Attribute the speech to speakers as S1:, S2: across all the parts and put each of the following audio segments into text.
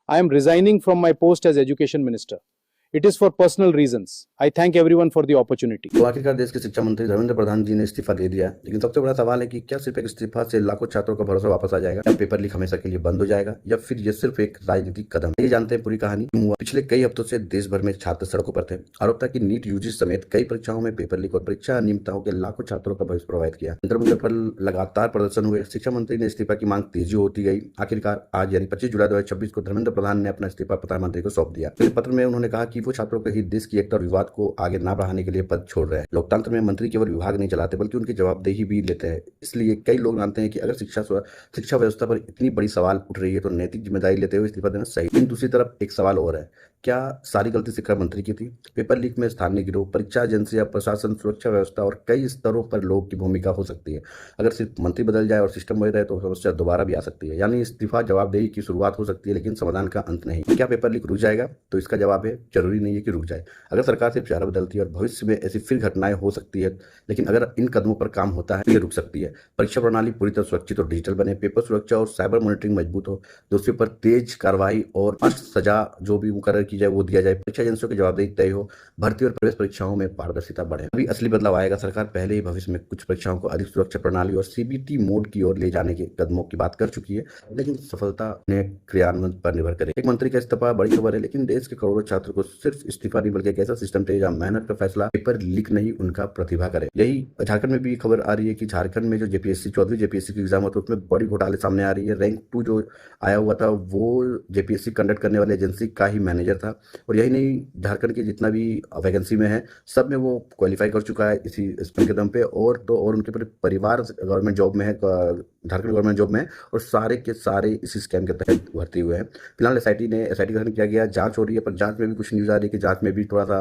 S1: I am resigning from my post as Education Minister. It is for personal reasons. I thank everyone for the opportunity.
S2: तो आखिरकार देश के शिक्षा मंत्री धर्मेंद्र प्रधान जी ने इस्तीफा दे दिया, लेकिन सबसे बड़ा सवाल है कि क्या सिर्फ एक इस्तीफा से लाखों छात्रों का भरोसा वापस आ जाएगा, या पेपर लीक हमेशा के लिए बंद हो जाएगा, या फिर ये सिर्फ एक राजनीतिक कदम है। ये जानते हैं पूरी कहानी क्यों हुआ। पिछले कई हफ्तों से देश भर में छात्र सड़कों पर थे। आरोप था कि नीट यूजी समेत कई परीक्षाओं में पेपर लीक और परीक्षा अनियमितताओं के लाखों छात्रों का भविष्य प्रभावित किया। अंतर मुद्दे पर लगातार प्रदर्शन हुए। शिक्षा मंत्री ने इस्तीफा की मांग तेजी होती गई। आखिरकार आज यानी 25 जुलाई 2026 को धर्मेंद्र प्रधान ने अपना इस्तीफा प्रधानमंत्री को सौंप दिया। इस पत्र में उन्होंने कहा कि वो छात्रों के हित, देश की एकता और विवाद को आगे न बढ़ाने के लिए पद छोड़ रहे हैं। लोकतंत्र में मंत्री केवल विभाग नहीं चलाते बल्कि उनकी जवाबदेही भी लेते हैं। इसलिए कई लोग मानते हैं कि अगर शिक्षा व्यवस्था पर इतनी बड़ी सवाल उठ रही है तो नैतिक जिम्मेदारी लेते हुए इस्तीफा देना सही। लेकिन दूसरी तरफ एक सवाल और है, क्या सारी गलती शिक्षा मंत्री की थी? पेपर लीक में स्थानीय गिरोह, परीक्षा एजेंसियां, प्रशासन, सुरक्षा व्यवस्था और कई स्तरों पर लोगों की भूमिका हो सकती है। अगर सिर्फ मंत्री बदल जाए और सिस्टम वही रहे तो समस्या दोबारा भी आ सकती है। यानी इस्तीफा जवाबदेही की शुरुआत हो सकती है, लेकिन समाधान का अंत नहीं। क्या पेपर लीक रुक जाएगा? तो इसका जवाब है, जरूरी नहीं है कि रुक जाए। अगर सरकार सिर्फ चेहरा बदलती है और भविष्य में ऐसी फिर घटनाएं हो सकती है, लेकिन अगर इन कदमों पर काम होता है तो ये रुक सकती है। परीक्षा प्रणाली पूरी तरह सुरक्षित और डिजिटल बने, पेपर सुरक्षा और साइबर मॉनिटरिंग मजबूत हो, दोषियों पर तेज कार्रवाई और सजा जो भी मुकर्रर की जाए वो दिया जाए, परीक्षा एजेंसियों की जवाबदेही तय हो, भर्ती और प्रवेश परीक्षाओं में पारदर्शिता बढ़े। अभी असली बदलाव आएगा। सरकार पहले ही भविष्य में कुछ परीक्षाओं को अधिक सुरक्षा प्रणाली और सीबीटी मोड की ओर ले जाने के कदमों की बात कर चुकी है, लेकिन सफलता ने क्रियान्वयन पर निर्भर करे। एक मंत्री का इस्तीफा बड़ी खबर है, लेकिन देश के करोड़ों छात्रों को सिर्फ इस्तीफा नहीं बल्कि एक ऐसा सिस्टम चाहिए जहां मेहनत का फैसला पेपर लीक नहीं उनका प्रतिभा करे। यही झारखंड में भी खबर आ रही है कि झारखंड में जो जेपीएससी 14वीं जेपीएससी की एग्जाम होता है उसमें बड़ी घोटाले सामने आ रही है। रैंक 2 जो आया हुआ था वो जेपीएससी कंडक्ट करने वाले एजेंसी का ही मैनेजर था, और यही नहीं, झारखंड के जितना भी वैकेंसी में है सब में वो क्वालिफाई कर चुका है इसी स्किल के दम पे। और तो और उनके परिवार गवर्नमेंट जॉब में है, झारखंड गवर्नमेंट जॉब में है, और सारे के सारे इसी स्कैम के तहत भर्ती हुए हैं। फिलहाल एसआईटी का गठन किया गया, जांच हो रही है, पर जांच में भी कुछ न्यूज आ रही है कि जांच में भी थोड़ा सा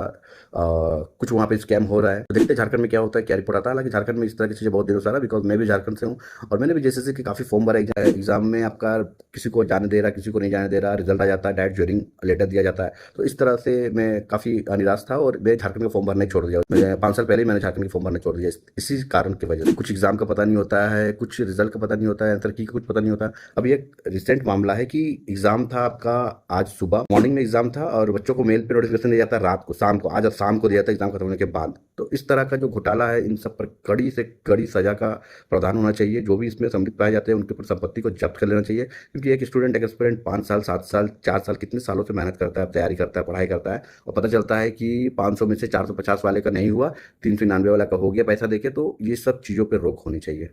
S2: कुछ वहाँ पे स्कैम हो रहा है। तो देखते हैं झारखंड में क्या होता है, क्या रिपोर्ट आता है। हालांकि झारखंड में इस तरह की चीज़ें बहुत दिनों से आ रहा है, बिकॉज मैं भी झारखंड से हूँ और मैंने भी जेएसएससी के काफ़ी फॉर्म भरा। एग्जाम में आपका किसी को जाने दे रहा, किसी को नहीं जाने दे रहा, रिजल्ट आ जाता है, डायरेक्ट ज्वाइनिंग लेटर दिया जाता है। तो इस तरह से मैं काफ़ी निराश था और मैं झारखंड का फॉर्म भरना छोड़ दिया। मैं 5 साल पहले ही मैंने झारखंड का फॉर्म भरना छोड़ दिया इसी कारण की वजह से। कुछ एग्जाम का पता नहीं होता है, कुछ रिजल्ट का पता नहीं होता है, आंसर की कुछ पता नहीं होता। अभी एक रिसेंट मामला है कि एग्जाम था आपका आज सुबह, मॉर्निंग में एग्जाम था और बच्चों को मेल पे नोटिफिकेशन दिया जाता है रात को, शाम को, आज शाम को दिया जाता है एग्जाम खत्म होने के बाद। तो इस तरह का जो घोटाला है, इन सब पर कड़ी से कड़ी सजा का प्रावधान होना चाहिए। जो भी इसमें संलिप्त पाए जाते हैं उनके ऊपर संपत्ति को जब्त कर लेना चाहिए, क्योंकि एक स्टूडेंट, एक एस्पिरेंट 5 साल, 7 साल, 4 साल, कितने सालों से मेहनत करता है, तैयारी करता है, पढ़ाई करता है, और पता चलता है कि 500 में से 450 वाले का नहीं हुआ, 399 वाला का हो गया पैसा देके। तो ये सब चीज़ों पर रोक होनी चाहिए।